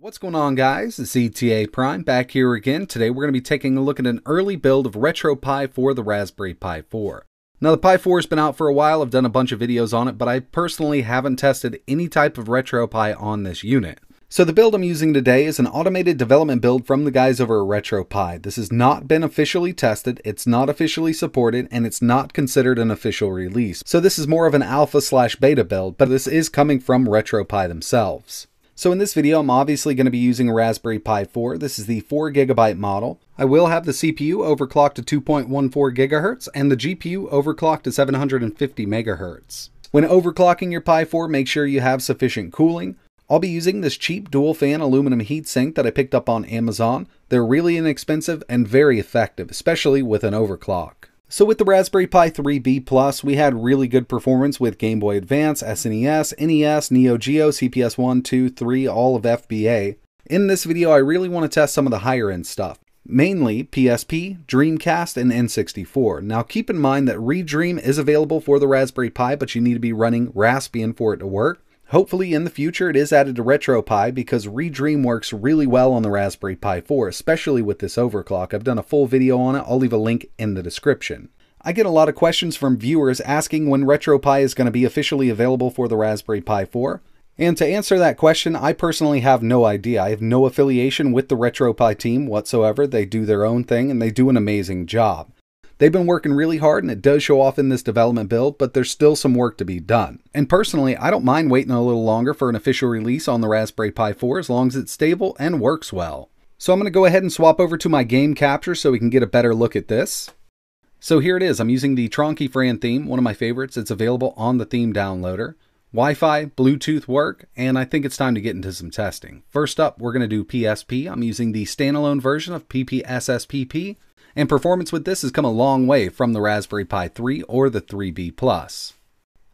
What's going on, guys? It's ETA Prime back here again. Today we're going to be taking a look at an early build of RetroPie for the Raspberry Pi 4. Now the Pi 4 has been out for a while, I've done a bunch of videos on it, but I personally haven't tested any type of RetroPie on this unit. So the build I'm using today is an automated development build from the guys over at RetroPie. This has not been officially tested, it's not officially supported, and it's not considered an official release. So this is more of an alpha/beta build, but this is coming from RetroPie themselves. So in this video, I'm obviously going to be using a Raspberry Pi 4. This is the 4GB model. I will have the CPU overclocked to 2.14 GHz and the GPU overclocked to 750 MHz. When overclocking your Pi 4, make sure you have sufficient cooling. I'll be using this cheap dual fan aluminum heatsink that I picked up on Amazon. They're really inexpensive and very effective, especially with an overclock. So with the Raspberry Pi 3B+, we had really good performance with Game Boy Advance, SNES, NES, Neo Geo, CPS 1, 2, 3, all of FBA. In this video, I really want to test some of the higher end stuff, mainly PSP, Dreamcast, and N64. Now keep in mind that Redream is available for the Raspberry Pi, but you need to be running Raspbian for it to work. Hopefully in the future it is added to RetroPie because Redream works really well on the Raspberry Pi 4, especially with this overclock. I've done a full video on it, I'll leave a link in the description. I get a lot of questions from viewers asking when RetroPie is going to be officially available for the Raspberry Pi 4. And to answer that question, I personally have no idea. I have no affiliation with the RetroPie team whatsoever. They do their own thing and they do an amazing job. They've been working really hard and it does show off in this development build, but there's still some work to be done. And personally, I don't mind waiting a little longer for an official release on the Raspberry Pi 4 as long as it's stable and works well. So I'm going to go ahead and swap over to my game capture so we can get a better look at this. So here it is. I'm using the Tronky Fran theme, one of my favorites. It's available on the theme downloader. Wi-Fi, Bluetooth work, and I think it's time to get into some testing. First up, we're going to do PSP. I'm using the standalone version of PPSSPP. And performance with this has come a long way from the Raspberry Pi 3 or the 3B+.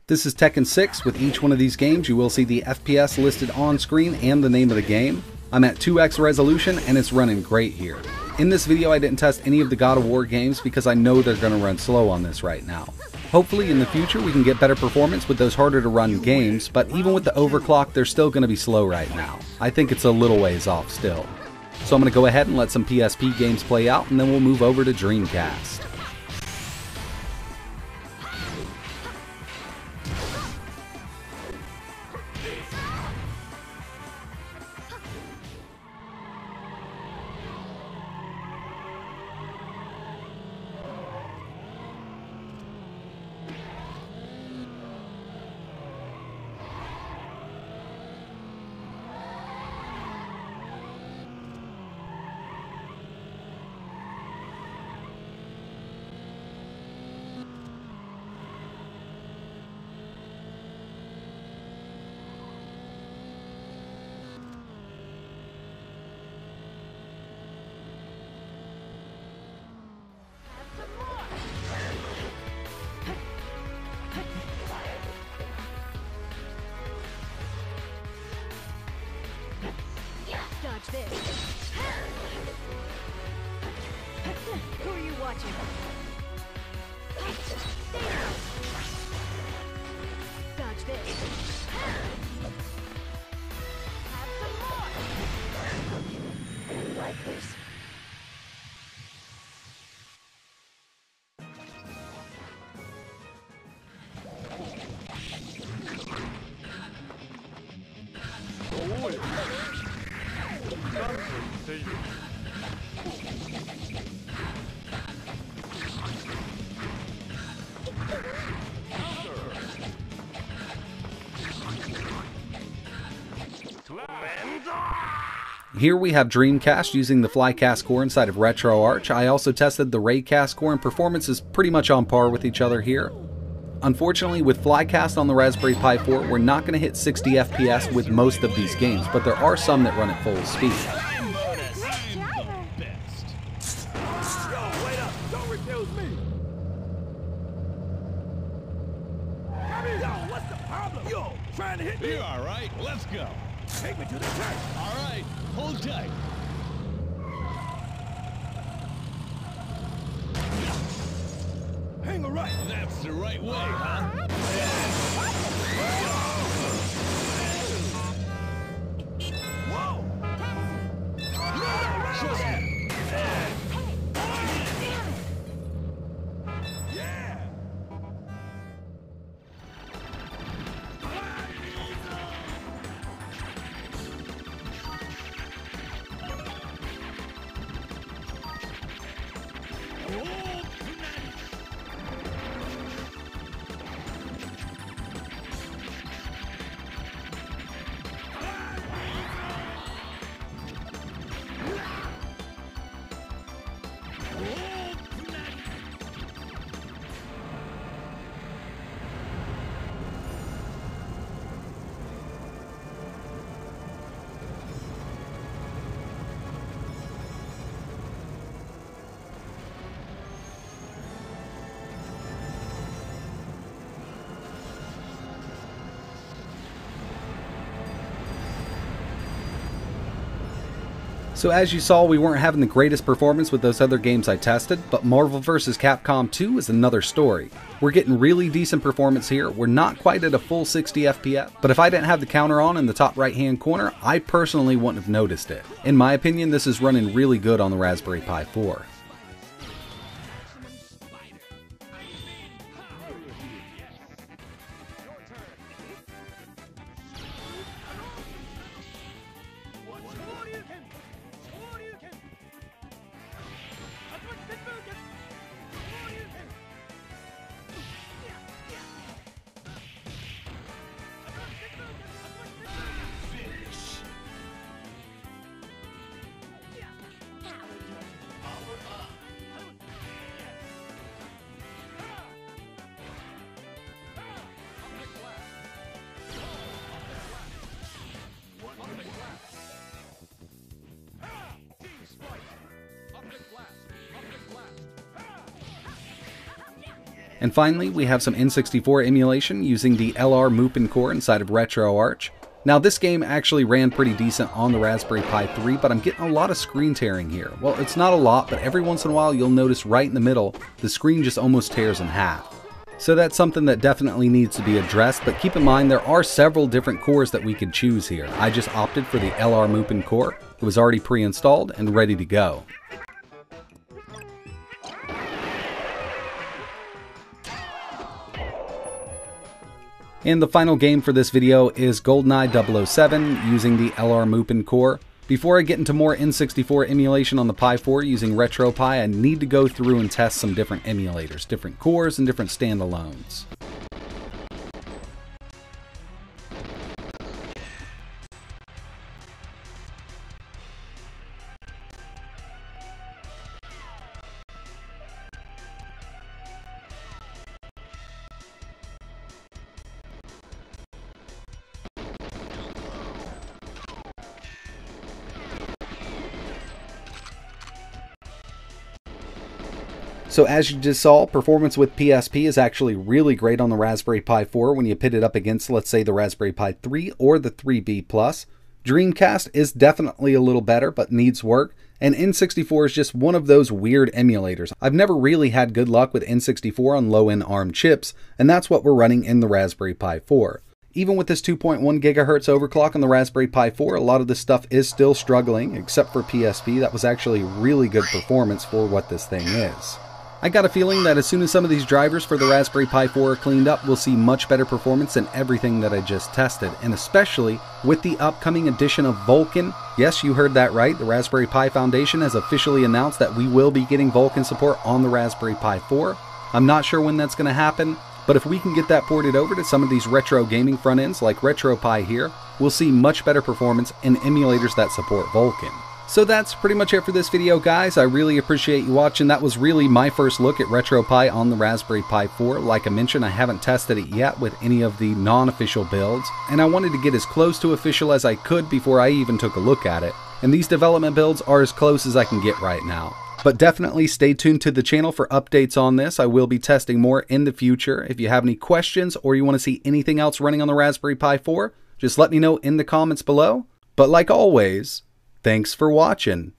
This is Tekken 6. With each one of these games, you will see the FPS listed on screen and the name of the game. I'm at 2x resolution and it's running great here. In this video, I didn't test any of the God of War games because I know they're going to run slow on this right now. Hopefully in the future we can get better performance with those harder to run games, but even with the overclock, they're still going to be slow right now. I think it's a little ways off still. So I'm going to go ahead and let some PSP games play out and then we'll move over to Dreamcast. Dodge this. Who are you watching? Dodge this. Have some more. Like this. Here we have Dreamcast using the FlyCast core inside of RetroArch. I also tested the Raycast core and performance is pretty much on par with each other here. Unfortunately, with FlyCast on the Raspberry Pi 4, we're not going to hit 60 FPS with most of these games, but there are some that run at full speed. Trying to hit me? You're all right. Let's go. Take me to the church. All right. Hold tight. Hang a right. That's the right way, huh? Whoa! So as you saw, we weren't having the greatest performance with those other games I tested, but Marvel vs. Capcom 2 is another story. We're getting really decent performance here. We're not quite at a full 60 FPS, but if I didn't have the counter on in the top right hand corner, I personally wouldn't have noticed it. In my opinion, this is running really good on the Raspberry Pi 4. And finally, we have some N64 emulation using the LR Mupin core inside of RetroArch. Now this game actually ran pretty decent on the Raspberry Pi 3, but I'm getting a lot of screen tearing here. Well, it's not a lot, but every once in a while you'll notice right in the middle, the screen just almost tears in half. So that's something that definitely needs to be addressed, but keep in mind there are several different cores that we could choose here. I just opted for the LR Mupin core. It was already pre-installed and ready to go. And the final game for this video is GoldenEye 007 using the LR Mupin core. Before I get into more N64 emulation on the Pi 4 using RetroPie, I need to go through and test some different emulators, different cores and different standalones. So as you just saw, performance with PSP is actually really great on the Raspberry Pi 4 when you pit it up against, let's say, the Raspberry Pi 3 or the 3B+. Dreamcast is definitely a little better, but needs work, and N64 is just one of those weird emulators. I've never really had good luck with N64 on low-end ARM chips, and that's what we're running in the Raspberry Pi 4. Even with this 2.1 GHz overclock on the Raspberry Pi 4, a lot of this stuff is still struggling, except for PSP. That was actually really good performance for what this thing is. I got a feeling that as soon as some of these drivers for the Raspberry Pi 4 are cleaned up, we'll see much better performance than everything that I just tested, and especially with the upcoming addition of Vulkan. Yes, you heard that right, the Raspberry Pi Foundation has officially announced that we will be getting Vulkan support on the Raspberry Pi 4. I'm not sure when that's going to happen, but if we can get that ported over to some of these retro gaming front ends like RetroPie here, we'll see much better performance in emulators that support Vulkan. So that's pretty much it for this video, guys. I really appreciate you watching. That was really my first look at RetroPie on the Raspberry Pi 4. Like I mentioned, I haven't tested it yet with any of the non-official builds, and I wanted to get as close to official as I could before I even took a look at it. And these development builds are as close as I can get right now. But definitely stay tuned to the channel for updates on this. I will be testing more in the future. If you have any questions or you want to see anything else running on the Raspberry Pi 4, just let me know in the comments below. But like always, thanks for watching.